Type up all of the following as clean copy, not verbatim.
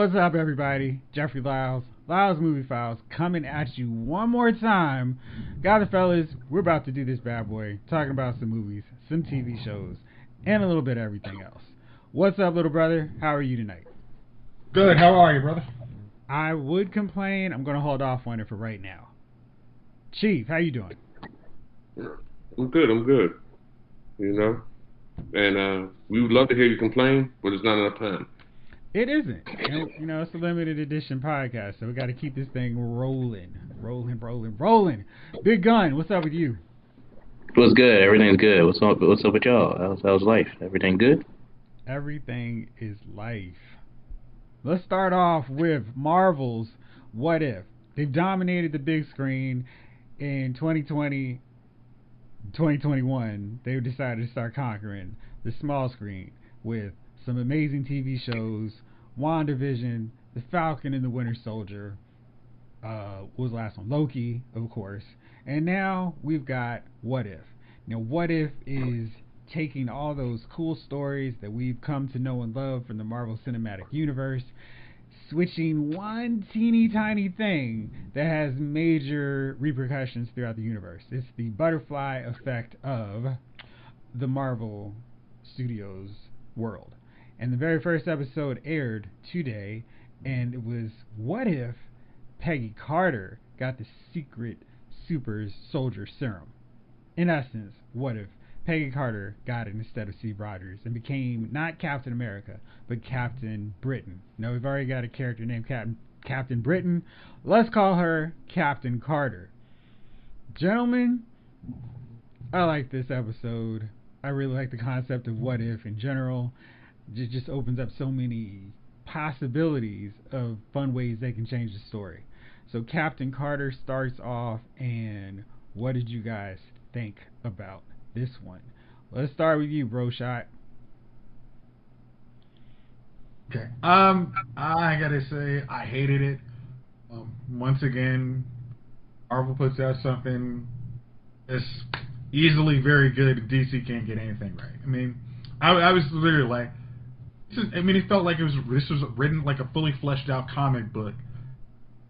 What's up, everybody? Jeffrey Lyles Movie Files, coming at you one more time. Got it, fellas. We're about to do this bad boy, talking about some movies, some TV shows, and a little bit of everything else. What's up, little brother? How are you tonight? Good. How are you, brother? I would complain. I'm going to hold off on it for right now. Chief, how you doing? I'm good. You know? And we would love to hear you complain, but it's not enough time. It isn't. You know, it's a limited edition podcast, so we got to keep this thing rolling. Big Gun, what's up with you? What's good? Everything's good. What's up with y'all? How's life? Everything good? Everything is life. Let's start off with Marvel's What If. They've dominated the big screen in 2020, 2021. They decided to start conquering the small screen with some amazing TV shows. WandaVision, The Falcon and the Winter Soldier, what was the last one? Loki, of course. And now we've got What If. Now, What If is taking all those cool stories that we've come to know and love from the Marvel Cinematic Universe, switching one teeny tiny thing that has major repercussions throughout the universe. It's the butterfly effect of the Marvel Studios world. And the very first episode aired today, and it was What If Peggy Carter got the secret super soldier serum? In essence, what if Peggy Carter got it instead of Steve Rogers and became not Captain America, but Captain Britain? Now, we've already got a character named Captain Britain. Let's call her Captain Carter. Gentlemen, I like this episode. I really like the concept of what if in general. It just opens up so many possibilities of fun ways they can change the story. So Captain Carter starts off, and what did you guys think about this one? Let's start with you, Bro Shot. Okay. I gotta say, I hated it. Once again, Marvel puts out something that's easily very good, and DC can't get anything right. I mean, I was literally like, it felt like this was written like a fully fleshed out comic book.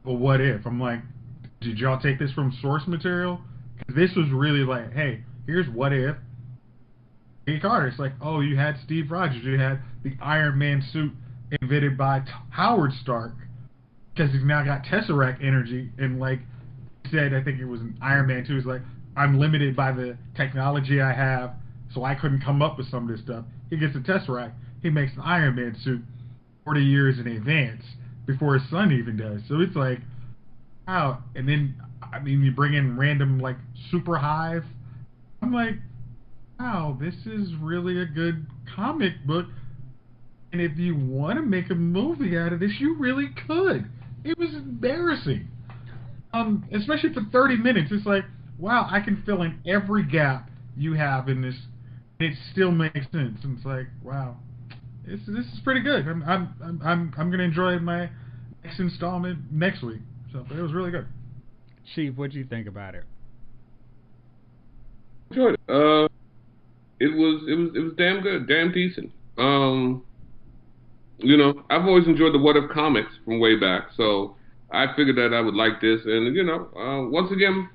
But what if? I'm like, did y'all take this from source material? Because this was really like, hey, here's what if. Peggy Carter. It's like, oh, you had Steve Rogers. You had the Iron Man suit invented by Howard Stark, because he's now got Tesseract energy. And like he said, I think it was in Iron Man 2, he's like, I'm limited by the technology I have, so I couldn't come up with some of this stuff. He gets the Tesseract. He makes an Iron Man suit 40 years in advance before his son even does. So it's like, wow. And then, I mean, you bring in random, like, Super Hive. I'm like, wow, this is really a good comic book. And if you want to make a movie out of this, you really could. It was embarrassing. Especially for 30 minutes. It's like, wow, I can fill in every gap you have in this. It still makes sense. And it's like, wow. This is pretty good. I'm gonna enjoy my next installment next week. So it was really good. Chief, what'd you think about it? Enjoyed it. It was damn good, damn decent. You know, I've always enjoyed the What If comics from way back, so I figured that I would like this. And you know, once again,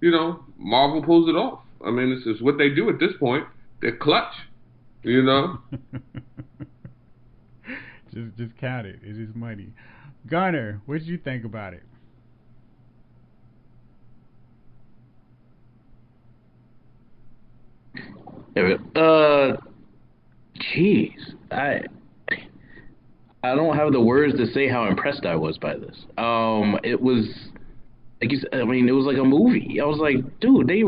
you know, Marvel pulls it off. I mean, this is what they do at this point. They're clutch. You know. Just count it. It is money. Gunner, what did you think about it? There we go. Jeez, I don't have the words to say how impressed I was by this. It was like you said, I mean, it was like a movie. I was like, dude, they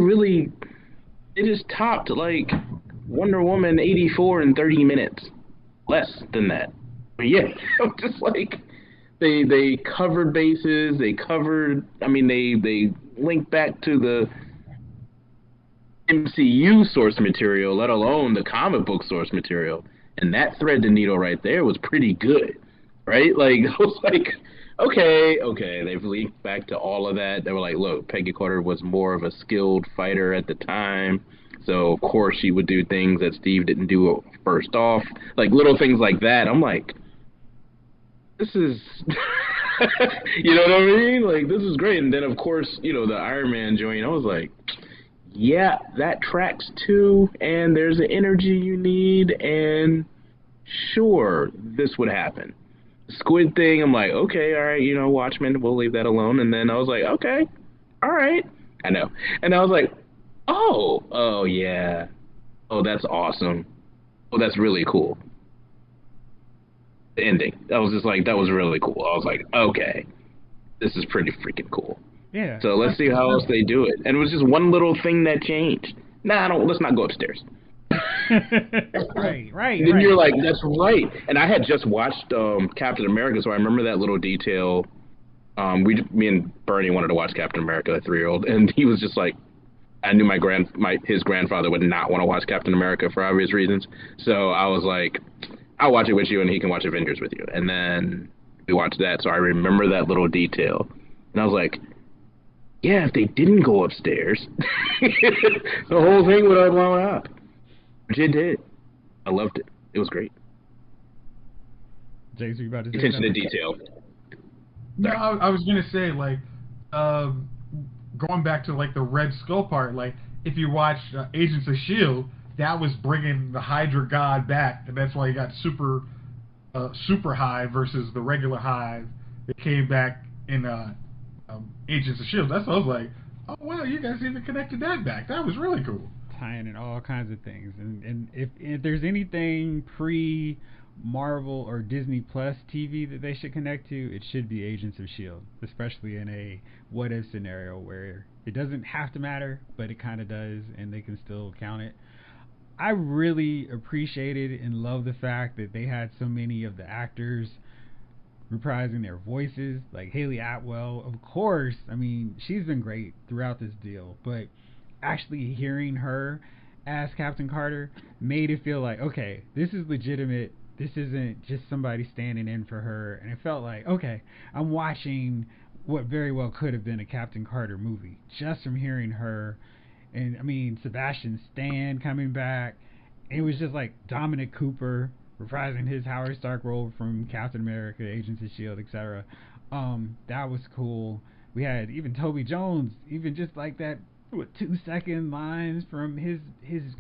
just topped like Wonder Woman 84 in 30 minutes, less than that. But yeah, I'm just like, they covered bases. They linked back to the MCU source material, let alone the comic book source material. And that thread the needle right there was pretty good, right? Like, I was like, okay, they've linked back to all of that. They were like, look, Peggy Carter was more of a skilled fighter at the time, so of course she would do things that Steve didn't do first off, like little things like that. I'm like, this is, you know what I mean? Like, this is great. And then, of course, you know, the Iron Man joint, I was like, yeah, that tracks too, and there's an energy you need, and sure, this would happen. Squid thing, I'm like, okay, all right, you know, Watchmen, we'll leave that alone. And then I was like, okay, all right. I know. And I was like, oh, yeah. Oh, that's awesome. Oh, that's really cool. The ending. I was just like, that was really cool. I was like, okay, this is pretty freaking cool. Yeah. So let's see how else they do it. And it was just one little thing that changed. Let's not go upstairs. right. And then you're like, that's right. And I had just watched Captain America, so I remember that little detail. Me and Bernie wanted to watch Captain America, a 3-year-old, and he was just like, I knew his grandfather would not want to watch Captain America for obvious reasons. So I was like, I'll watch it with you, and he can watch Avengers with you. And then we watched that, so I remember that little detail. And I was like, yeah, if they didn't go upstairs, the whole thing would have blown up. Which it did. I loved it. It was great. James, you about to say attention something? to detail. No, I was gonna say, like, going back to like the Red Skull part. Like, if you watch Agents of Shield, that was bringing the Hydra God back, and that's why you got Super Hive versus the regular Hive that came back in Agents of Shield. That's what I was like, oh wow, you guys even connected that back. That was really cool. Tying in all kinds of things, and if there's anything pre Marvel or Disney Plus TV that they should connect to, it should be Agents of Shield, especially in a what if scenario where it doesn't have to matter, but it kind of does, and they can still count it. I really appreciated and love the fact that they had so many of the actors reprising their voices, like Haley Atwell, of course. I mean, she's been great throughout this deal, but actually hearing her as Captain Carter made it feel like, okay, this is legitimate. This isn't just somebody standing in for her. And it felt like, okay, I'm watching what very well could have been a Captain Carter movie just from hearing her. And I mean, Sebastian Stan coming back. It was just like Dominic Cooper reprising his Howard Stark role from Captain America, Agents of S.H.I.E.L.D., etc. That was cool. We had even Toby Jones, even just like that 2-second lines from his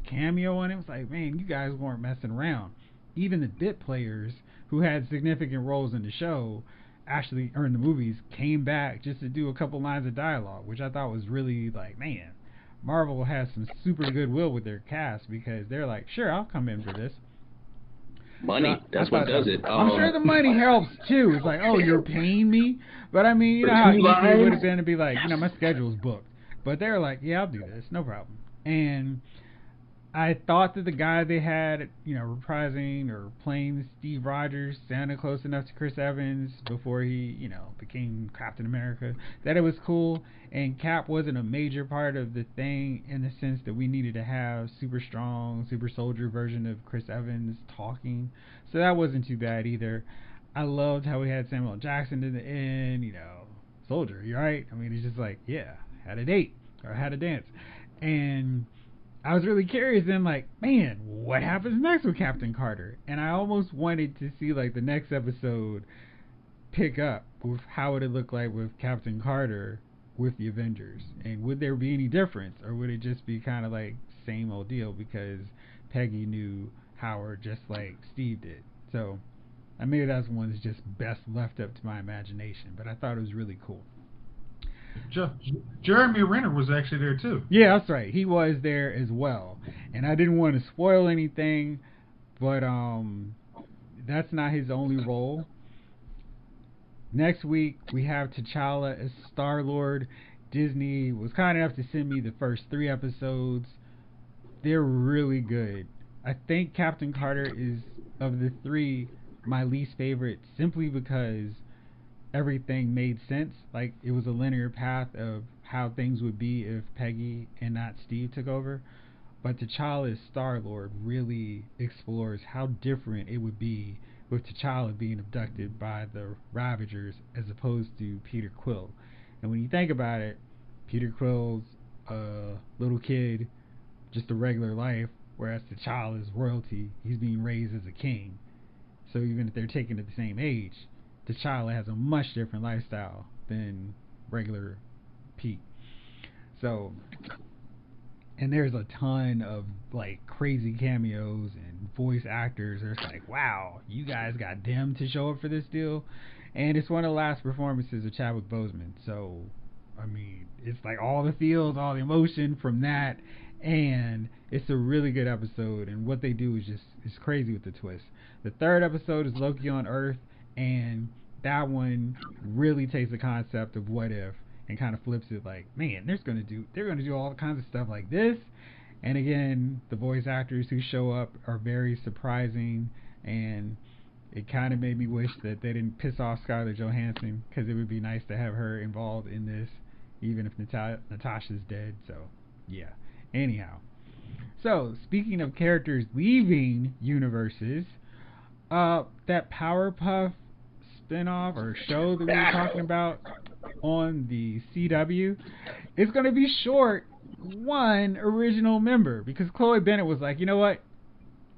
cameo on it. It was like, man, you guys weren't messing around. Even the bit players who had significant roles in the show, actually, or in the movies, came back just to do a couple lines of dialogue, which I thought was really like, man, Marvel has some super goodwill with their cast, because they're like, sure, I'll come in for this. Money, that's what does it. I'm sure the money helps too. It's like, oh, you're paying me, but I mean, you know how easy it would have been to be like, you know, my schedule's booked. But they're like, yeah, I'll do this, no problem. And I thought that the guy they had, you know, reprising or playing Steve Rogers sounded close enough to Chris Evans before he, you know, became Captain America, that it was cool. And Cap wasn't a major part of the thing, in the sense that we needed to have super strong, super soldier version of Chris Evans talking. So that wasn't too bad either. I loved how we had Samuel L. Jackson in the end, you know, soldier, you right? I mean, he's just like, yeah, had a date or had a dance. And I was really curious then, like, man, what happens next with Captain Carter? And I almost wanted to see like the next episode pick up with how would it look like with Captain Carter with the Avengers, and would there be any difference, or would it just be kind of like same old deal because Peggy knew Howard just like Steve did. So maybe that's one that's just best left up to my imagination, but I thought it was really cool. Jeremy Renner was actually there too. Yeah, that's right. He was there as well. And I didn't want to spoil anything, but that's not his only role. Next week we have T'Challa as Star-Lord. Disney was kind enough to send me the first 3 episodes. They're really good. I think Captain Carter is, of the 3, my least favorite, simply because everything made sense. Like, it was a linear path of how things would be if Peggy and not Steve took over. But T'Challa's Star-Lord really explores how different it would be with T'Challa being abducted by the Ravagers as opposed to Peter Quill. And when you think about it, Peter Quill's a little kid, just a regular life, whereas T'Challa's royalty. He's being raised as a king. So even if they're taken at the same age, T'Challa has a much different lifestyle than regular Pete. So, and there's a ton of like crazy cameos and voice actors. There's like, wow, you guys got them to show up for this deal, and it's one of the last performances of Chadwick Boseman. So, I mean, it's like all the feels, all the emotion from that, and it's a really good episode. And what they do is just it's crazy with the twist. The third episode is Loki on Earth, and that one really takes the concept of what if and kind of flips it like, man, they're gonna do all kinds of stuff like this. And again, the voice actors who show up are very surprising, and it kind of made me wish that they didn't piss off Scarlett Johansson, because it would be nice to have her involved in this, even if Natasha's dead. So yeah. Anyhow, so speaking of characters leaving universes, that Powerpuff spinoff or show that we were talking about on the CW, it's going to be short one original member, because Chloe Bennet was like, you know what,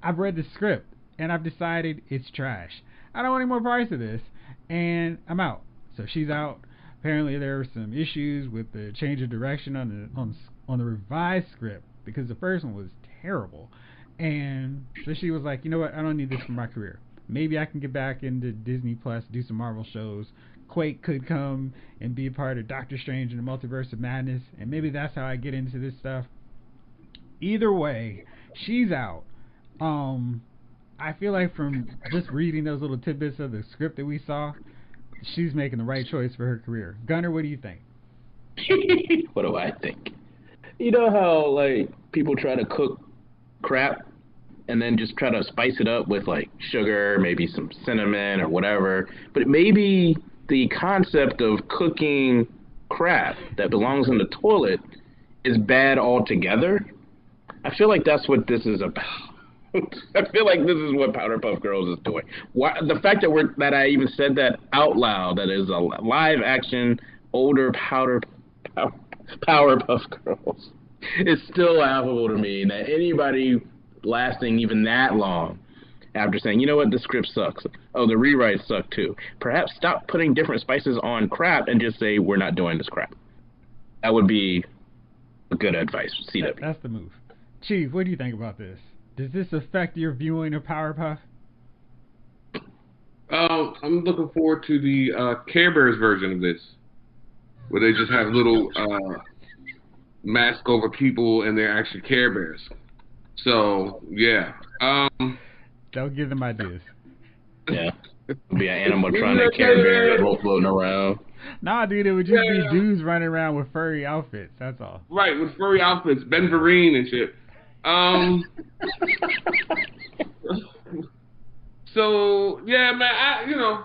I've read the script and I've decided it's trash. I don't want any more parts of this, and I'm out. So she's out. Apparently there were some issues with the change of direction on the revised script, because the first one was terrible. And so she was like, you know what, I don't need this for my career. Maybe I can get back into Disney Plus, do some Marvel shows. Quake could come and be a part of Doctor Strange and the Multiverse of Madness, and maybe that's how I get into this stuff. Either way, she's out. I feel like from just reading those little tidbits of the script that we saw, she's making the right choice for her career. Gunner, what do you think? What do I think? You know how like people try to cook crap and then just try to spice it up with like sugar, maybe some cinnamon or whatever, but maybe the concept of cooking crap that belongs in the toilet is bad altogether. I feel like that's what this is about. I feel like this is what Powerpuff Girls is doing. Why, the fact that I even said that out loud, that is a live action older Powerpuff Girls, is still laughable to me. That anybody lasting even that long after saying, you know what, the script sucks. Oh, the rewrites suck too. Perhaps stop putting different spices on crap and just say, we're not doing this crap. That would be a good advice, CW. That's the move. Chief, what do you think about this? Does this affect your viewing of Powerpuff? I'm looking forward to the Care Bears version of this, where they just have little mask over people and they're actually Care Bears. So, yeah. Don't give them ideas. Yeah. It'll be an animatronic Care Bear floating around. Nah, dude, it would just be dudes running around with furry outfits. That's all. Right, with furry outfits, Ben Vereen and shit. So yeah, man.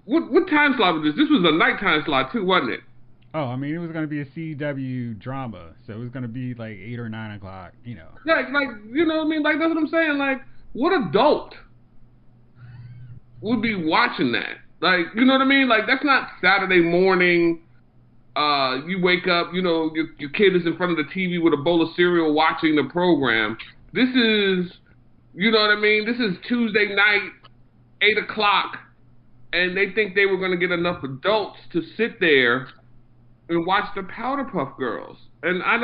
What time slot was this? This was a nighttime slot too, wasn't it? Oh, I mean, it was going to be a CW drama, so it was going to be like 8 or 9 o'clock. You know. Like you know what I mean? Like that's what I'm saying. Like, what adult would be watching that? Like, you know what I mean? Like, that's not Saturday morning. You wake up, you know, your kid is in front of the TV with a bowl of cereal watching the program. This is, you know what I mean? This is Tuesday night, 8 o'clock, and they think they were going to get enough adults to sit there and watch the Powerpuff Girls. And I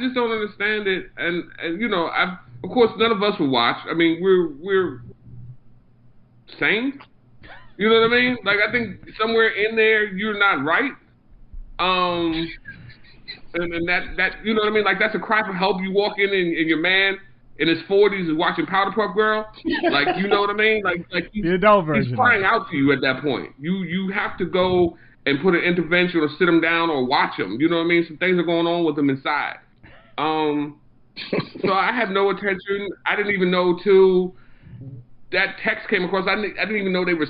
just don't understand it. And you know, of course, none of us will watch. I mean, we're sane. You know what I mean? Like, I think somewhere in there, you're not right. And that you know what I mean? Like, that's a cry for help. You walk in and your man in his 40s is watching Powerpuff Girl. Like, you know what I mean? Like the adult version. He's crying out to you at that point. You have to go and put an intervention or sit him down or watch him. You know what I mean? Some things are going on with him inside. So I had no attention. I didn't even know till that text came across. I didn't even know they were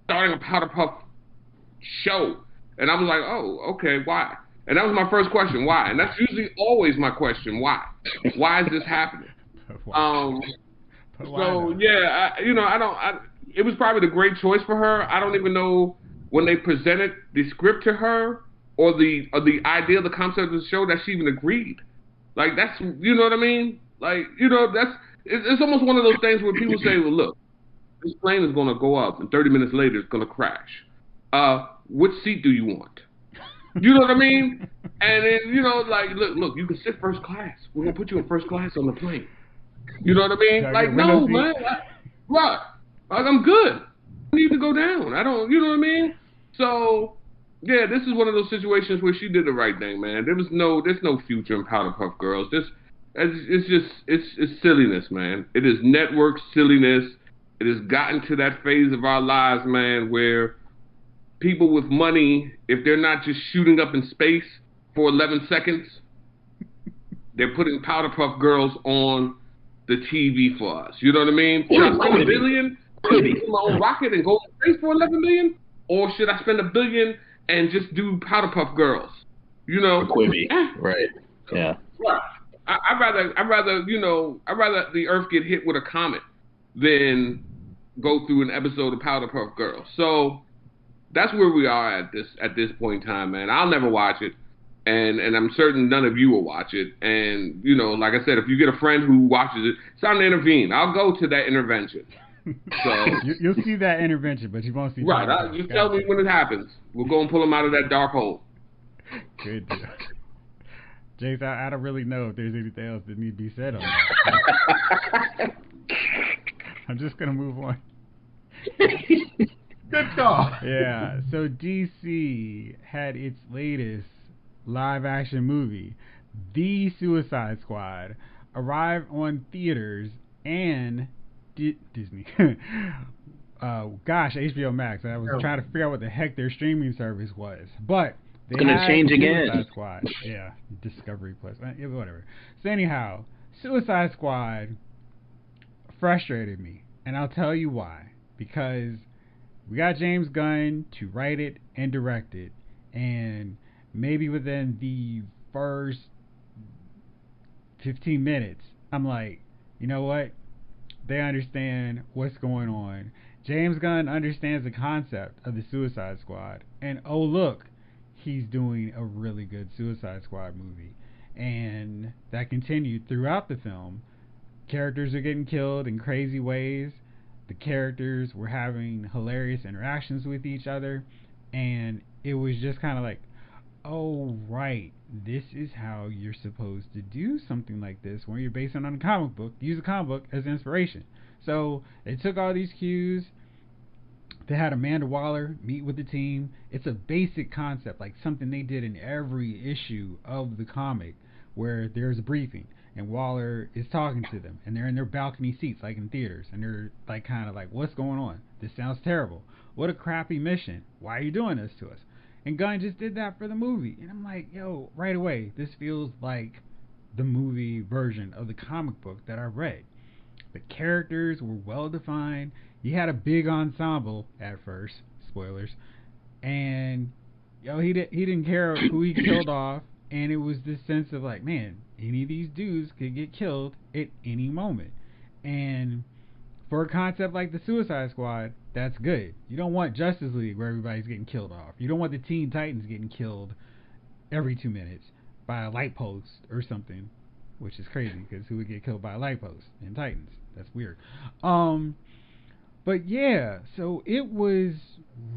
starting a Powerpuff show. And I was like, oh, okay, why? And that was my first question, why? And that's usually always my question, why? Why is this happening? So yeah, it was probably the great choice for her. I don't even know when they presented the script to her or the idea, the concept of the show, that she even agreed. Like, that's, you know what I mean? Like, you know, it's almost one of those things where people say, well, look, this plane is going to go up, and 30 minutes later it's going to crash. Which seat do you want? You know what I mean? And then, you know, like, look, you can sit first class. We're going to put you in first class on the plane. You know what I mean? Like, no, man. Right. Like, I'm good. I need to go down. I don't, you know what I mean? So, yeah, this is one of those situations where she did the right thing, man. There's no future in Powerpuff Girls. It's silliness, man. It is network silliness. It has gotten to that phase of our lives, man, where people with money, if they're not just shooting up in space for 11 seconds, they're putting Powerpuff Girls on the TV for us. You know what I mean? Should I spend $1 billion and put my own rocket and go to space for 11 million? Or should I spend $1 billion and just do Powerpuff Girls? You know? Quibi. Right. Yeah. Right. I'd rather the Earth get hit with a comet than go through an episode of Powerpuff Girls. So that's where we are at this point in time, man. I'll never watch it, and I'm certain none of you will watch it. And you know, like I said, if you get a friend who watches it, it's time to intervene. I'll go to that intervention. So you'll see that intervention, but you won't see. Right. You tell me when it happens. We'll go and pull them out of that dark hole. Good deal. Jace, I don't really know if there's anything else that needs to be said on that. I'm just going to move on. Good call. Yeah, so DC had its latest live-action movie, The Suicide Squad, arrive on theaters and Disney. HBO Max. I was trying to figure out what the heck their streaming service was, but it's gonna change again. Suicide Squad. Yeah, Discovery Plus. Yeah, whatever. So anyhow, Suicide Squad frustrated me, and I'll tell you why. Because we got James Gunn to write it and direct it, and maybe within the first 15 minutes, I'm like, you know what? They understand what's going on. James Gunn understands the concept of the Suicide Squad, and oh look, he's doing a really good Suicide Squad movie. And that continued throughout the film. Characters are getting killed in crazy ways. The characters were having hilarious interactions with each other, and it was just kind of like, oh right, this is how you're supposed to do something like this when you're based on a comic book. Use a comic book as inspiration. So they took all these cues. They had Amanda Waller meet with the team. It's a basic concept, like something they did in every issue of the comic, where there's a briefing and Waller is talking to them, and they're in their balcony seats like in theaters, and they're like kind of like, what's going on? This sounds terrible. What a crappy mission. Why are you doing this to us? And Gunn just did that for the movie, and I'm like, yo, right away, this feels like the movie version of the comic book that I read. The characters were well defined. He had a big ensemble at first, spoilers, and yo, he didn't care who he killed off, and it was this sense of like, man, any of these dudes could get killed at any moment. And for a concept like the Suicide Squad, that's good. You don't want Justice League where everybody's getting killed off. You don't want the Teen Titans getting killed every 2 minutes by a light post or something, which is crazy because who would get killed by a light post in Titans? That's weird. But yeah, so it was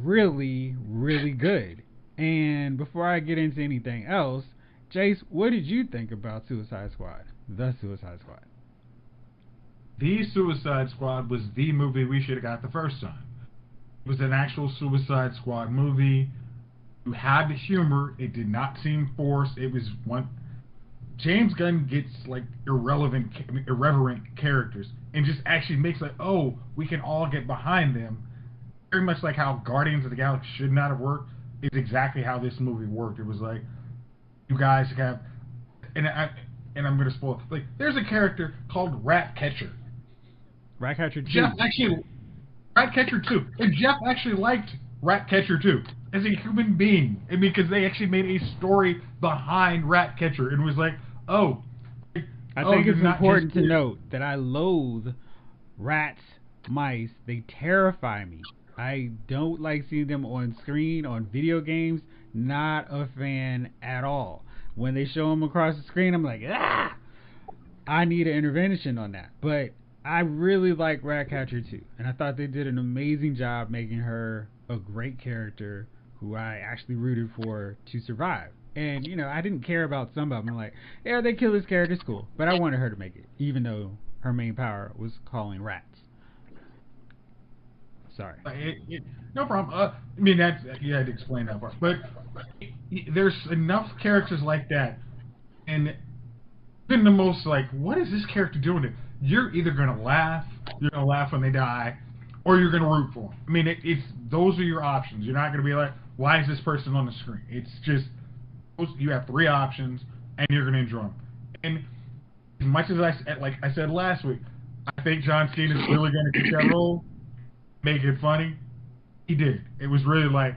really, really good. And before I get into anything else, Jace, what did you think about Suicide Squad? The Suicide Squad. The Suicide Squad was the movie we should have got the first time. It was an actual Suicide Squad movie. You had the humor. It did not seem forced. It was one. James Gunn gets like irreverent characters and just actually makes like, oh, we can all get behind them. Very much like how Guardians of the Galaxy should not have worked. It's exactly how this movie worked. It was like, you guys have, and I'm gonna spoil. Like, there's a character called Ratcatcher. Ratcatcher 2. Ratcatcher 2. And Jeff actually liked Ratcatcher 2 as a human being. I mean, because they actually made a story behind Ratcatcher and was like, oh. I think it's important to note that I loathe rats, mice. They terrify me. I don't like seeing them on screen, on video games. Not a fan at all. When they show them across the screen, I'm like, ah! I need an intervention on that. But I really like Ratcatcher too, and I thought they did an amazing job making her a great character who I actually rooted for to survive. And I didn't care about some of them. Like, yeah, they kill this character, it's cool, but I wanted her to make it, even though her main power was calling rats. Sorry. No problem. I mean, you had to explain that part, but there's enough characters like that, and even the most like, what is this character doing? You're either gonna laugh when they die, or you're gonna root for them. I mean, it's those are your options. You're not gonna be like, why is this person on the screen? It's just you have three options, and you're gonna enjoy them. And as much as I said last week, I think John Cena is really gonna get that role, make it funny. He did. It was really like,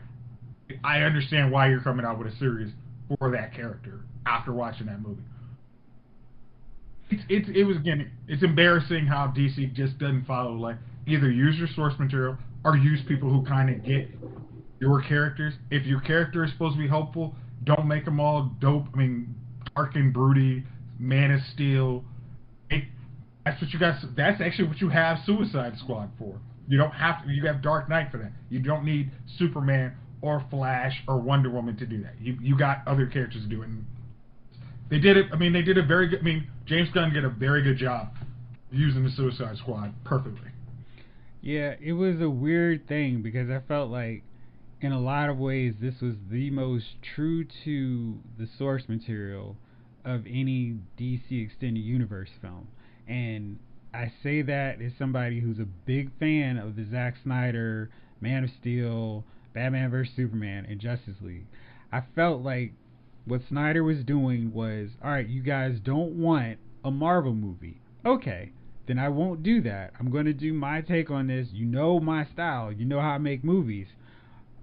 I understand why you're coming out with a series for that character after watching that movie. It's embarrassing how DC just doesn't follow, like, either use your source material or use people who kind of get your characters. If your character is supposed to be hopeful, don't make them all dope. I mean, dark and broody, Man of Steel. That's what you got. That's actually what you have Suicide Squad for. You don't have to. You have Dark Knight for that. You don't need Superman or Flash or Wonder Woman to do that. You got other characters to do it. And they did it. I mean, they did a very good. I mean, James Gunn did a very good job using the Suicide Squad perfectly. Yeah, it was a weird thing because I felt like, in a lot of ways, this was the most true to the source material of any DC Extended Universe film. And I say that as somebody who's a big fan of the Zack Snyder, Man of Steel, Batman vs. Superman, and Justice League. I felt like what Snyder was doing was, alright, you guys don't want a Marvel movie. Okay, then I won't do that. I'm going to do my take on this. You know my style. You know how I make movies.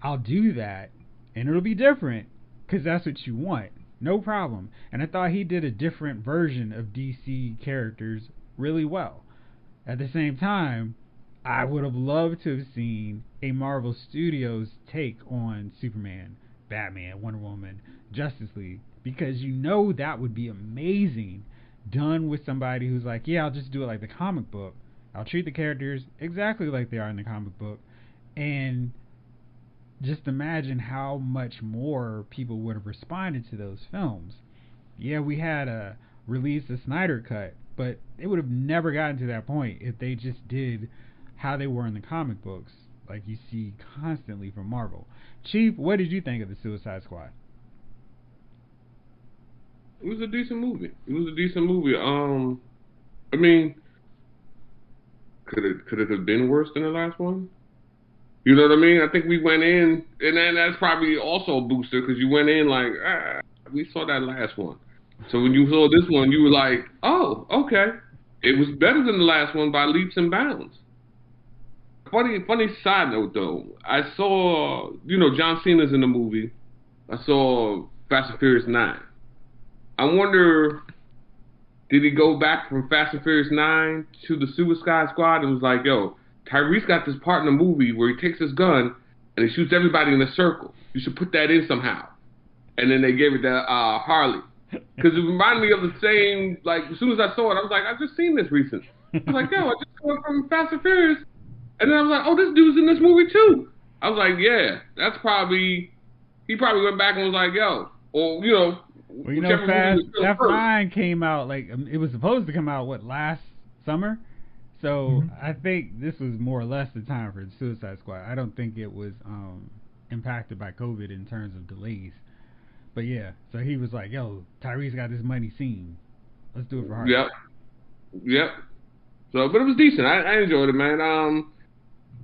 I'll do that, and it'll be different, because that's what you want. No problem. And I thought he did a different version of DC characters really well. At the same time, I would have loved to have seen a Marvel Studios take on Superman, Batman, Wonder Woman, Justice League, because that would be amazing, done with somebody who's like, yeah, I'll just do it like the comic book. I'll treat the characters exactly like they are in the comic book, and just imagine how much more people would have responded to those films. Yeah, we had a release a Snyder Cut, but it would have never gotten to that point if they just did how they were in the comic books, like you see constantly from Marvel. Chief, what did you think of the Suicide Squad? It was a decent movie. I mean, could it have been worse than the last one? You know what I mean? I think we went in, and then that's probably also a booster because you went in like, we saw that last one. So when you saw this one, you were like, oh, okay. It was better than the last one by leaps and bounds. Funny side note though, I saw, John Cena's in the movie. I saw Fast and Furious 9. I wonder, did he go back from Fast and Furious 9 to the Suicide Squad and was like, yo, Tyrese got this part in the movie where he takes his gun and he shoots everybody in a circle. You should put that in somehow. And then they gave it to Harley. Because it reminded me of the same, like, as soon as I saw it, I was like, I've just seen this recently. I was like, yo, I just saw it from Fast and Furious. And then I was like, oh, this dude's in this movie too. I was like, yeah, he probably went back and was like, yo, or, Fast 9 came out, like, it was supposed to come out, last summer? So I think this was more or less the time for the Suicide Squad. I don't think it was impacted by COVID in terms of delays. But yeah, so he was like, yo, Tyrese got this money scene. Let's do it for Harley. Yep. So, but it was decent. I enjoyed it, man.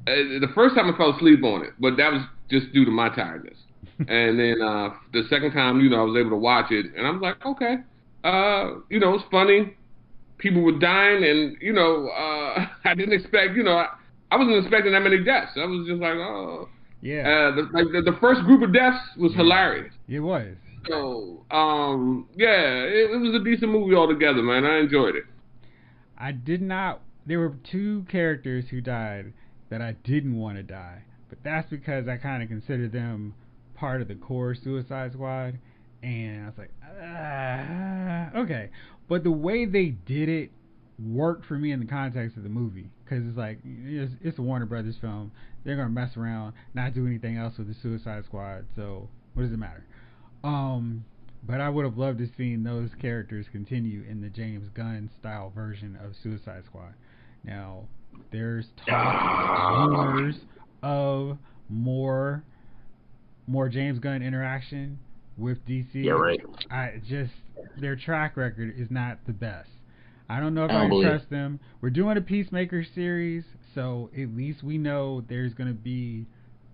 The first time I fell asleep on it, but that was just due to my tiredness. And then the second time, I was able to watch it, and I was like, okay. It's funny. People were dying, and, I didn't expect, I wasn't expecting that many deaths. I was just like, oh. Yeah. The first group of deaths was hilarious. It was. So, it was a decent movie altogether, man. I enjoyed it. There were two characters who died that I didn't want to die, but that's because I kind of consider them part of the core Suicide Squad, and I was like, okay. But the way they did it worked for me in the context of the movie, because it's like it's a Warner Brothers film. They're gonna mess around, not do anything else with the Suicide Squad. So what does it matter? But I would have loved to seen those characters continue in the James Gunn style version of Suicide Squad. Now there's rumors of more James Gunn interaction with DC. Yeah, right. Their track record is not the best. I don't know if I can trust them. We're doing a Peacemaker series, so at least we know there's going to be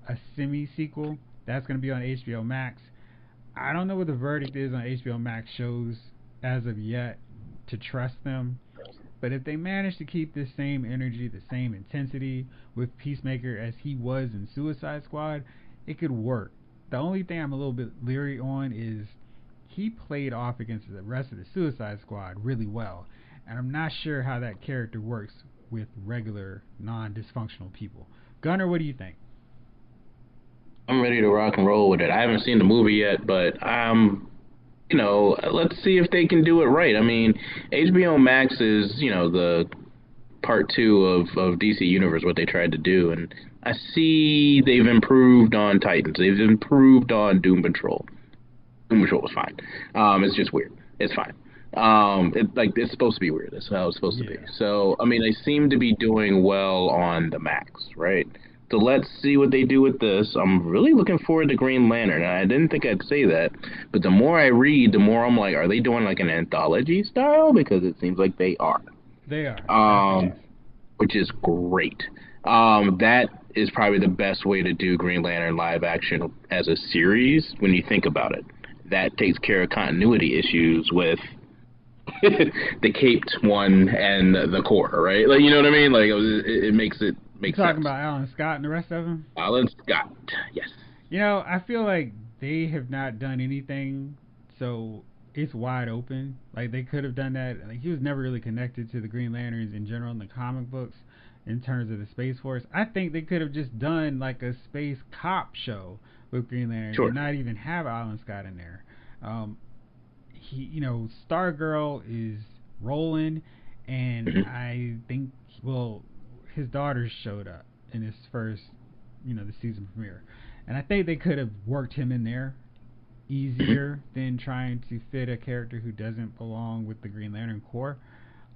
a semi-sequel. That's going to be on HBO Max. I don't know what the verdict is on HBO Max shows as of yet to trust them. But if they manage to keep this same energy, the same intensity with Peacemaker as he was in Suicide Squad, it could work. The only thing I'm a little bit leery on is he played off against the rest of the Suicide Squad really well. And I'm not sure how that character works with regular, non-dysfunctional people. Gunnar, what do you think? I'm ready to rock and roll with it. I haven't seen the movie yet, but let's see if they can do it right. I mean, HBO Max is, the part 2 of DC Universe, what they tried to do, and I see they've improved on Titans. They've improved on Doom Patrol. Doom Patrol was fine. It's just weird. It's fine. It's supposed to be weird. That's how it's supposed to be. So, I mean, they seem to be doing well on the Max, right? So let's see what they do with this. I'm really looking forward to Green Lantern. I didn't think I'd say that, but the more I read, the more I'm like, are they doing like an anthology style? Because it seems like they are. They are. Which is great. That is probably the best way to do Green Lantern live action as a series when you think about it. That takes care of continuity issues with the caped one and the core, right? Like, you know what I mean? Like, it makes it make sense. Talking about Alan Scott and the rest of them? Alan Scott, yes. I feel like they have not done anything, so it's wide open. Like, they could have done that. Like, he was never really connected to the Green Lanterns in general in the comic books in terms of the Space Force. I think they could have just done like a space cop show with Green Lanterns and not even have Alan Scott in there. Stargirl is rolling, and I think, his daughters showed up in his first, the season premiere, and I think they could have worked him in there easier than trying to fit a character who doesn't belong with the Green Lantern Corps,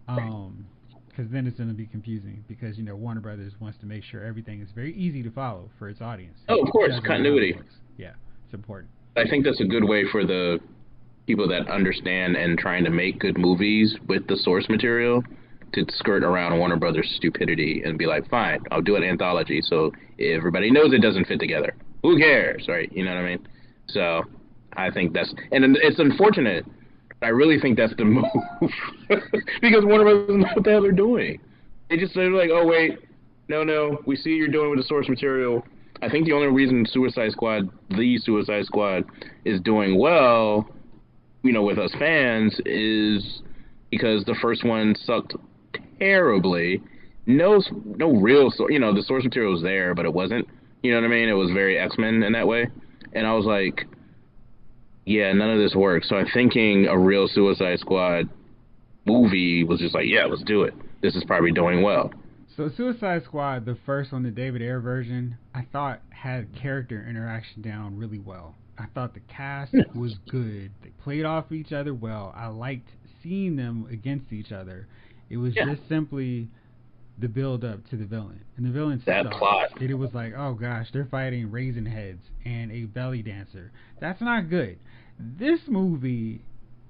because then it's going to be confusing, because Warner Brothers wants to make sure everything is very easy to follow for its audience. Oh, of course, continuity. Yeah, it's important. I think that's a good way for the people that understand and trying to make good movies with the source material to skirt around Warner Brothers' stupidity and be like, fine, I'll do an anthology so everybody knows it doesn't fit together. Who cares, right? You know what I mean? So I think and it's unfortunate. I really think that's the move because Warner Brothers doesn't know what the hell they're doing. They're like, oh wait, no, we see you're doing with the source material. I think the only reason the Suicide Squad is doing well, with us fans, is because the first one sucked terribly. No real the source material was there, but it wasn't. You know what I mean? It was very X-Men in that way. And I was like, yeah, none of this works. So I'm thinking a real Suicide Squad movie was just like, yeah, let's do it. This is probably doing well. So Suicide Squad, the first one, the David Ayer version, I thought had character interaction down really well. I thought the cast was good. They played off each other well. I liked seeing them against each other. It was just simply the build up to the villain. And the villain sucked. Plot. It was like, oh gosh, they're fighting raisin heads and a belly dancer. That's not good. This movie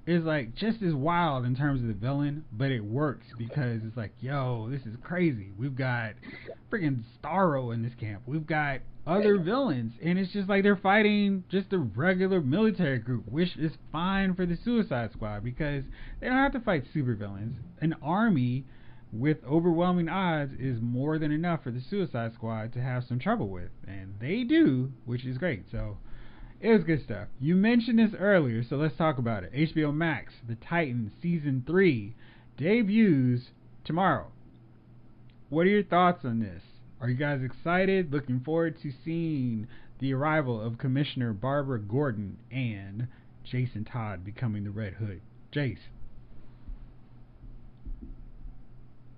is like just as wild in terms of the villain, but it works because it's like, yo, this is crazy. We've got freaking Starro in this camp. We've got other villains, and it's just like they're fighting just a regular military group, which is fine for the Suicide Squad because they don't have to fight super villains. An army with overwhelming odds is more than enough for the Suicide Squad to have some trouble with, and they do, which is great. So it was good stuff. You mentioned this earlier, so let's talk about it. HBO Max, The Titans Season 3 debuts tomorrow. What are your thoughts on this? Are you guys excited? Looking forward to seeing the arrival of Commissioner Barbara Gordon and Jason Todd becoming the Red Hood. Jace.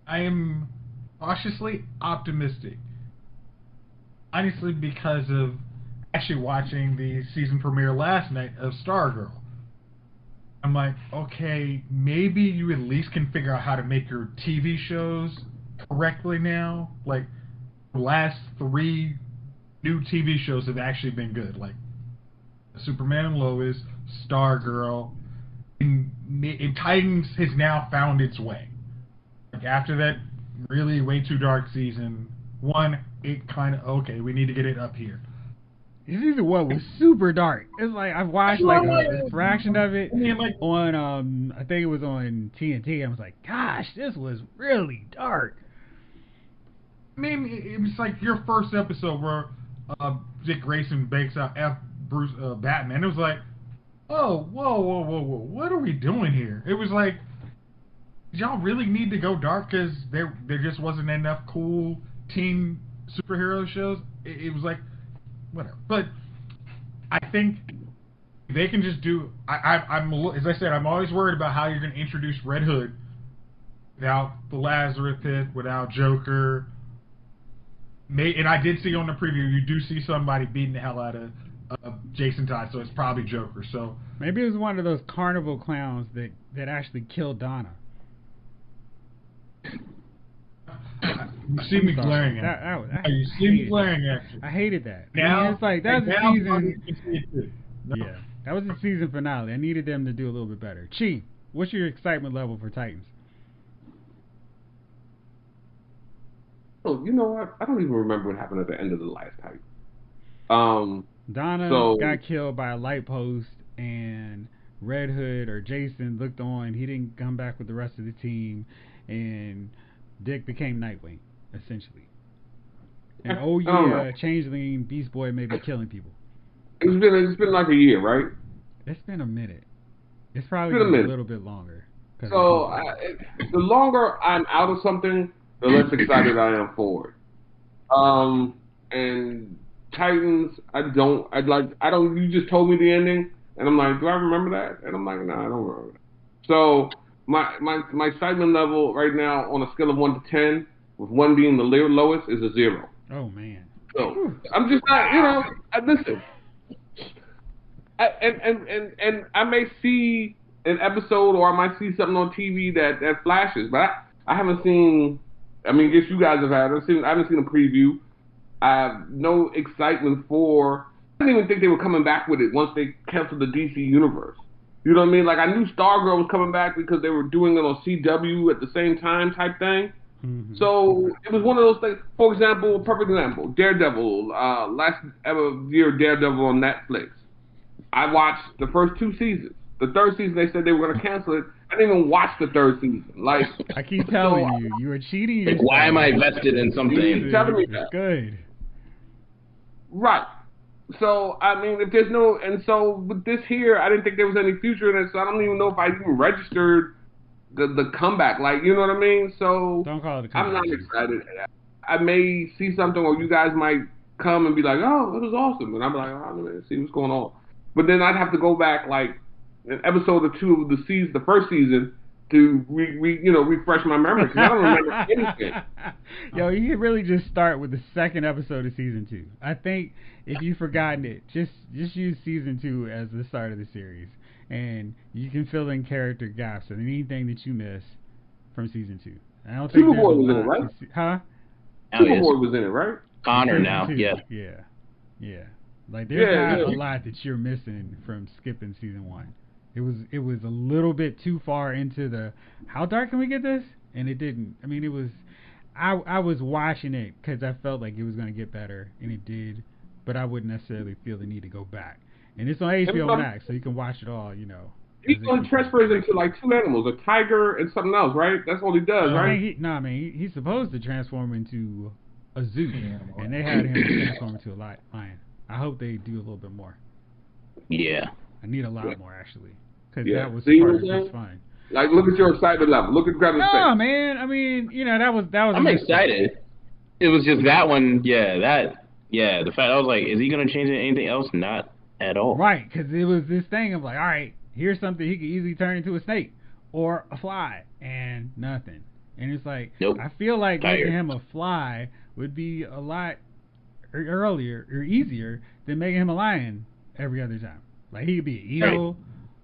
I am cautiously optimistic. Honestly, because of actually watching the season premiere last night of Stargirl. I'm like, okay, maybe you at least can figure out how to make your TV shows correctly now. Like, the last 3 new TV shows have actually been good. Like, Superman and Lois, Stargirl, and Titans has now found its way. Like, after that really way too dark season 1, it kind of, okay, we need to get it up here. Season 1 was super dark. It's like I've watched like a fraction of it on I think it was on TNT. I was like, gosh, this was really dark. I mean, it was like your first episode where Dick Grayson bakes out Bruce Batman. It was like, oh, whoa, what are we doing here? It was like, did y'all really need to go dark because there just wasn't enough cool teen superhero shows? It was like, whatever. But I think they can just do. I'm as I said, I'm always worried about how you're going to introduce Red Hood without the Lazarus Pit, without Joker. And I did see on the preview, you do see somebody beating the hell out of Jason Todd, so it's probably Joker. So maybe it was one of those carnival clowns that actually killed Donna. You see me glaring at you. You see me glaring at you. I hated that. Now, I mean, it's like that was the season. Yeah, that was the season finale. I needed them to do a little bit better. Chief, what's your excitement level for Titans? Oh, you know what? I don't even remember what happened at the end of the last Titan. Donna got killed by a light post, and Red Hood or Jason looked on. He didn't come back with the rest of the team, and Dick became Nightwing, essentially. And Changeling, Beast Boy may be killing people. It's been like a year, right? It's been a minute. It's probably been a little bit longer. So the longer I'm out of something, the less excited I am for it. And Titans, you just told me the ending, and I'm like, do I remember that? And I'm like, no, I don't remember that. So my excitement level right now on a scale of 1 to 10, with 1 being the lowest, is a 0. Oh man. So I'm just not, listen. And I may see an episode, or I might see something on TV that flashes, but I haven't seen. I mean, I guess you guys have had. I haven't seen a preview. I have no excitement for. I didn't even think they were coming back with it once they canceled the DC universe. You know what I mean? Like, I knew Stargirl was coming back because they were doing it on CW at the same time type thing. Mm-hmm. So it was one of those things. For example, perfect example, Daredevil, last ever year Daredevil on Netflix. I watched the first 2 seasons. The 3rd season, they said they were going to cancel it. I didn't even watch the 3rd season. Like, I keep telling you were cheating yourself. Like, why am I vested in something? You're telling me that. Good. Right. So, I mean, if there's no... And so, with this here, I didn't think there was any future in it, so I don't even know if I even registered the comeback. Like, you know what I mean? So, don't call it a comeback. I'm not excited. I may see something, or you guys might come and be like, oh, it was awesome. And I'm like, oh, I'm going to see what's going on. But then I'd have to go back, like, an episode or 2 of the first season to refresh my memory, because I don't remember anything. Yo, you could really just start with the 2nd episode of season 2. I think if you've forgotten it, just use season 2 as the start of the series, and you can fill in character gaps and anything that you miss from season 2. I don't think Superboy was in it, right? Huh? Superboy was in it, right? Connor now, yeah. Yeah. Like, there's not a lot that you're missing from skipping season 1. It was a little bit too far into the how dark can we get this, and it didn't. I mean, it was. I was watching it because I felt like it was going to get better, and it did, but I wouldn't necessarily feel the need to go back. And it's on HBO Max, so you can watch it all. He transfers into like 2 animals, a tiger and something else, right? That's all he does, right? He's supposed to transform into a zoo, and they had him transform into a lion. I hope they do a little bit more. Yeah. I need a lot more, actually. Because that was part of just fun. Like, look at your excitement level. Look at Greta's face. No, man. I mean, that was. I'm excited. It was just that one. The fact I was like, is he gonna change anything else? Not at all. Right, because it was this thing of like, all right, here's something he could easily turn into a snake or a fly, and nothing. And it's like, Nope. I feel like Tired. making him a fly would be a lot earlier or easier than making him a lion every other time. Like, he could be an eagle,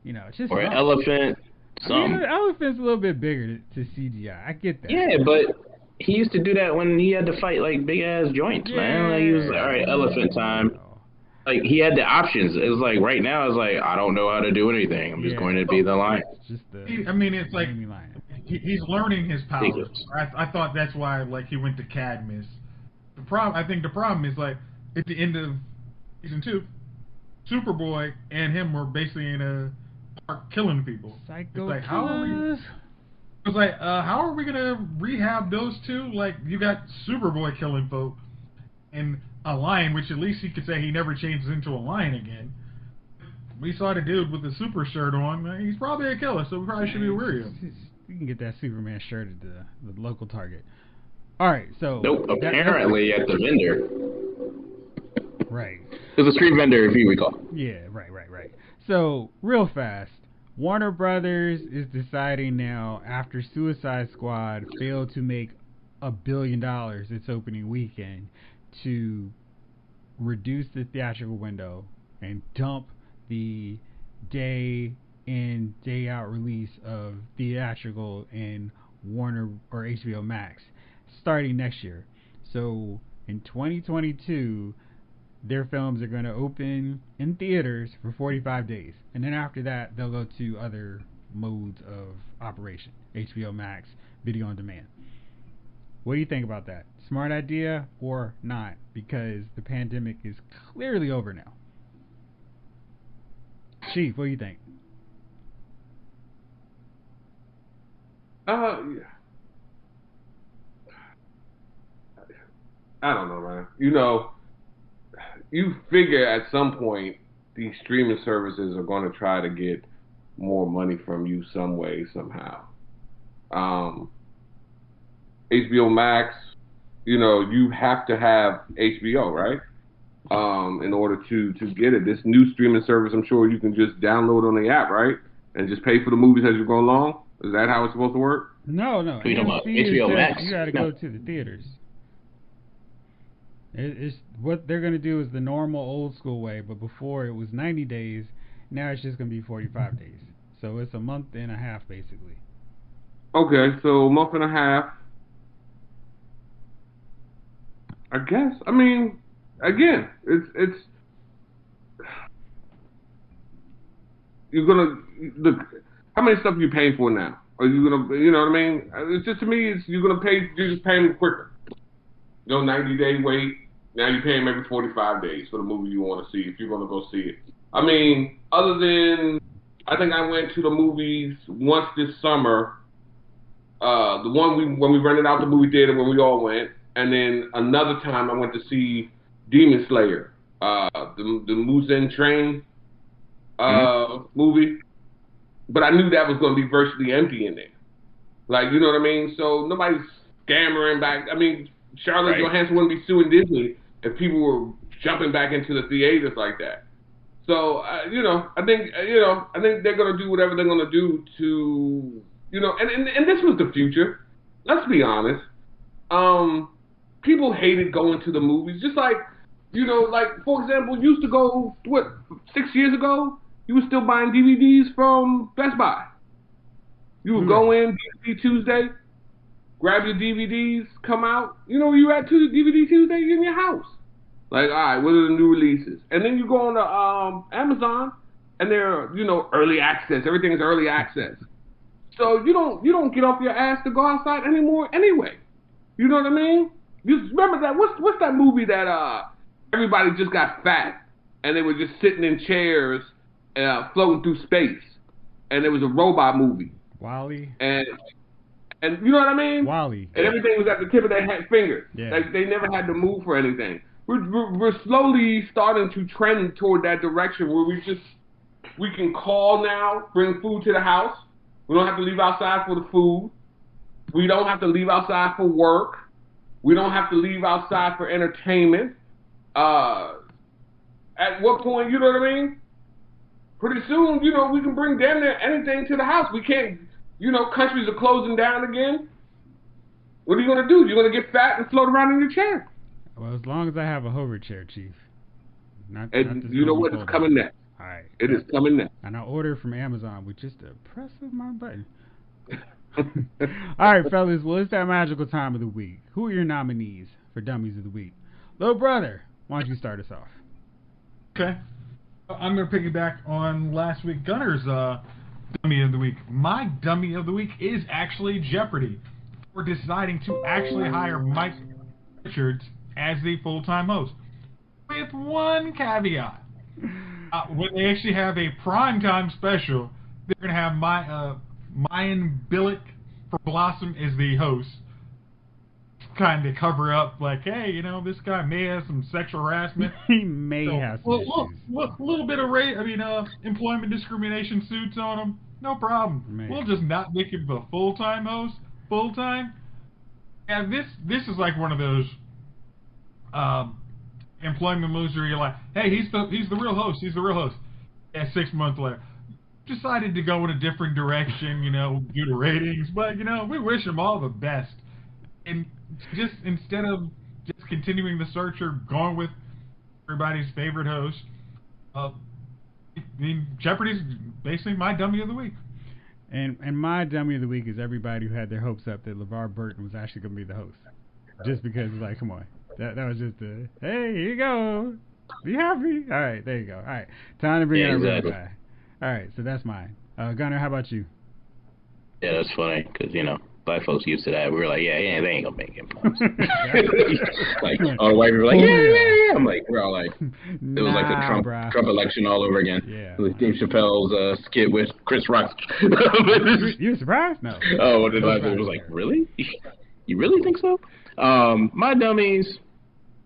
you know, it's just Or an something. elephant. I mean, Something. the elephant's a little bit bigger to CGI. I get that. Yeah, but he used to do that when he had to fight like big ass joints, man. Like he was all right, elephant time. Like he had the options. It was like right now, it's like I don't know how to do anything. I'm just going to be the lion. It's just the it's like lion. he's learning his powers. Ridiculous. I thought that's why like he went to Cadmus. I think the problem is like at the end of season 2, Superboy and him were basically in a park killing people. Psycho It's like how are we gonna rehab those two? Like you got Superboy killing folk and a lion, which at least he could say he never changes into a lion again. We saw the dude with the super shirt on. He's probably a killer, so we probably should be worried of him. You can get that Superman shirt at the local Target. All right, so Nope. Apparently at the vendor. Right. It was a street vendor, if you recall. Yeah, right. So, real fast, Warner Brothers is deciding now, after Suicide Squad failed to make $1 billion its opening weekend, to reduce the theatrical window and dump the day in, day out release of theatrical in Warner or HBO Max starting next year. So, in 2022, their films are going to open in theaters for 45 days. And then after that, they'll go to other modes of operation. HBO Max, video on demand. What do you think about that? Smart idea or not? Because the pandemic is clearly over now. Chief, what do you think? Yeah. I don't know, man. You know, you figure at some point these streaming services are going to try to get more money from you some way, somehow. HBO Max, you know, you have to have HBO, right? In order to get it. This new streaming service, I'm sure you can just download on the app, right? And just pay for the movies as you go along? Is that how it's supposed to work? No. You talking about AMC HBO says Max? You got to No. go to the theaters. It's what they're going to do is the normal old school way, but before it was 90 days, now it's just going to be 45 days. So it's a month and a half, basically. Okay, so a month and a half. I guess. I mean, again, it's you're gonna look. How many stuff are you paying for now? Are you gonna, you know what I mean? It's just, to me, it's you're gonna pay. You just pay them quicker. No 90-day wait. Now you pay them every 45 days for the movie you want to see if you're gonna go see it. I mean, other than I think I went to the movies once this summer. The one when we rented out the movie theater when we all went, and then another time I went to see Demon Slayer, the Musen Train movie. But I knew that was going to be virtually empty in there. Like, you know what I mean? So nobody's scammering back. I mean, Charlotte Johansson wouldn't be suing Disney if people were jumping back into the theaters like that. So, I think they're going to do whatever they're going to do to, and this was the future. Let's be honest. People hated going to the movies. Just like, for example, you used to go, 6 years ago? You were still buying DVDs from Best Buy. You would go in DVD Tuesday, grab your DVDs, come out. You know where you at to DVD Tuesday? You're in your house. Like, all right, what are the new releases? And then you go on to Amazon, and they're, early access. Everything's early access. So you don't get off your ass to go outside anymore anyway. You know what I mean? You remember that? What's that movie that everybody just got fat, and they were just sitting in chairs, floating through space, and it was a robot movie. WALL-E. And you know what I mean? WALL-E. And everything was at the tip of their fingers. Yeah. Like they never had to move for anything. We're slowly starting to trend toward that direction where we can call now, bring food to the house. We don't have to leave outside for the food. We don't have to leave outside for work. We don't have to leave outside for entertainment. At what point, you know what I mean? Pretty soon, we can bring damn near anything to the house. We can't, countries are closing down again. What are you gonna do? You're gonna get fat and float around in your chair. Well, as long as I have a hover chair, Chief. Not And this you know normal what? It's fold-out. coming next. All right. It is coming next. And I ordered from Amazon with just a press of my button. All right, fellas. Well, it's that magical time of the week. Who are your nominees for Dummies of the Week? Little brother, why don't you start us off? Okay. I'm going to piggyback on last week Gunner's Dummy of the Week. My Dummy of the Week is actually Jeopardy for deciding to actually hire Mike Richards as the full-time host. With one caveat. When they actually have a primetime special, they're going to have Mayan Billick for Blossom as the host. Kind of cover up, like, hey, you know, this guy may have some sexual harassment. He may have some issues. Little bit of employment discrimination suits on him. No problem. Man. We'll just not make him the full-time host. Full-time. And this is like one of those employment moves where you're like, hey, he's the real host. He's the real host. And 6 months later, decided to go in a different direction, you know, due to ratings. But, you know, we wish him all the best. And just instead of just continuing the search or going with everybody's favorite host, Jeopardy's basically my Dummy of the Week. And my Dummy of the Week is everybody who had their hopes up that LeVar Burton was actually going to be the host. Just because, like, come on. That was just a, hey, here you go. Be happy. All right, there you go. All right, time to bring out a real guy. All right, so that's mine. Gunnar, how about you? Yeah, that's funny, because, you know, black folks used to that. We were like, yeah, they ain't gonna make him. Like, all the white people were like, yeah. I'm like, we're all like, it was like the Trump election all over again. Yeah. It was Dave Chappelle's skit with Chris Rock. You were surprised? No. Oh, it was like, really? You really think so? My dummies,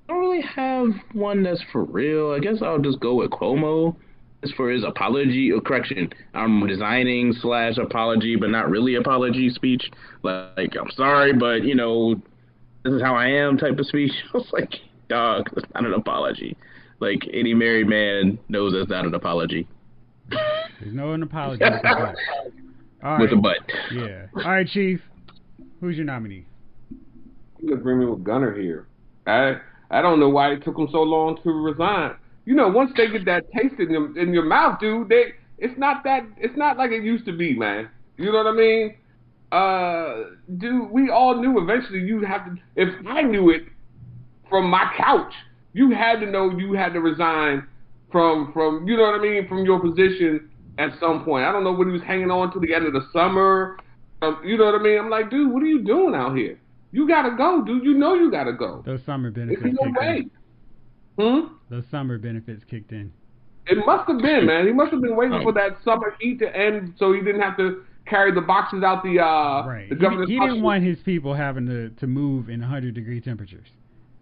I don't really have one that's for real. I guess I'll just go with Cuomo. As for his apology, or correction, designing / apology, but not really apology speech. Like, I'm sorry, but, you know, this is how I am type of speech. I was like, dog, that's not an apology. Like, any married man knows that's not an apology. There's no an apology with a butt. All right. With a butt. Yeah. All right, Chief. Who's your nominee? You just bring me with Gunner here. I don't know why it took him so long to resign. You know, once they get that taste in your mouth, dude, it's not like it used to be, man. You know what I mean? Dude, we all knew eventually you'd have to. If I knew it from my couch, you had to know you had to resign from you know what I mean, from your position at some point. I don't know what he was hanging on to the end of the summer. You know what I mean? I'm like, dude, what are you doing out here? You gotta go, dude. You know you gotta go. Those summer benefits kicked in. Those summer benefits kicked in. It must have been, man. He must have been waiting for that summer heat to end so he didn't have to carry the boxes out the right. The governor's he didn't want his people having to move in 100-degree temperatures.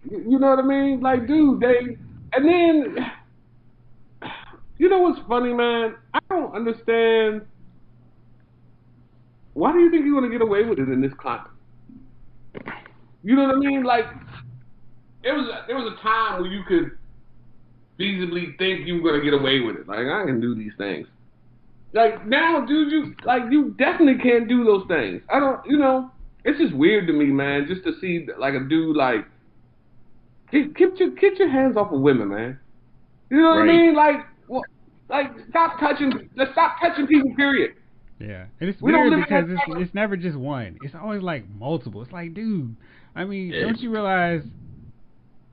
You know what I mean? Like, dude, and then, you know what's funny, man? I don't understand. Why do you think you're going to get away with it in this climate? You know what I mean? Like, there was a time where you could feasibly think you were going to get away with it. Like, I can do these things. Like, now, dude, you definitely can't do those things. I don't, you know, it's just weird to me, man, just to see, like, a dude, like, get your hands off of women, man. You know what I mean? Like, well, like, stop touching people, period. Yeah, and it's weird because it's never just one. It's always, like, multiple. It's like, dude, I mean, don't you realize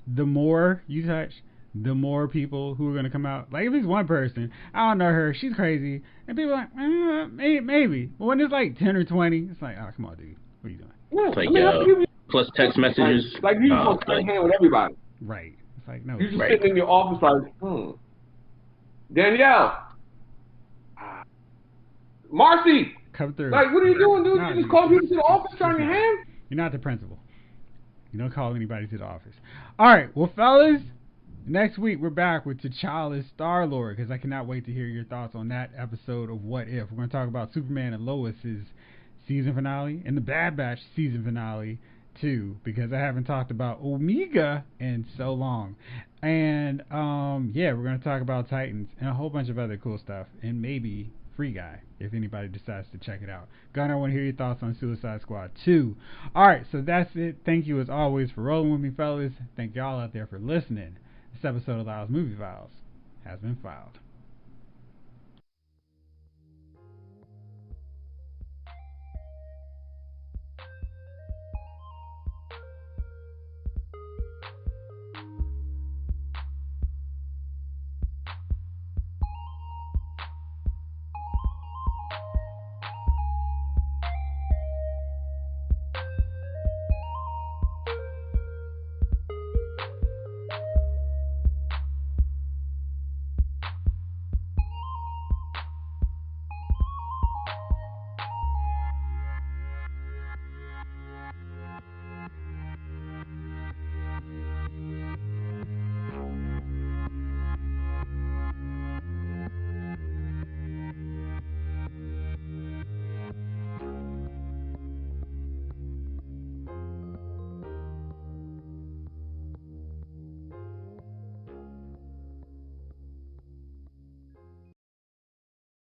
the more you touch, the more people who are going to come out. Like, if it's one person, I don't know her, she's crazy, and people are like, maybe. But when it's like 10 or 20, it's like, oh, come on, dude. What are you doing? Yeah, it's like, plus text messages. Like you just shake hand with everybody. Right. It's like, no. You just sitting in your office like, Danielle. Marcy. Come through. Like, what are you doing, dude? You just call people to the office trying your hand? You're not the principal. You don't call anybody to the office. All right, well, fellas, next week we're back with T'Challa's Star-Lord, because I cannot wait to hear your thoughts on that episode of What If. We're going to talk about Superman and Lois's season finale and the Bad Batch season finale 2 because I haven't talked about Omega in so long. And yeah, we're going to talk about Titans and a whole bunch of other cool stuff, and maybe Free Guy if anybody decides to check it out. Gunnar, I want to hear your thoughts on Suicide Squad 2. Alright, so that's it. Thank you as always for rolling with me, fellas. Thank y'all out there for listening. This episode of Lyle's Movie Files has been filed.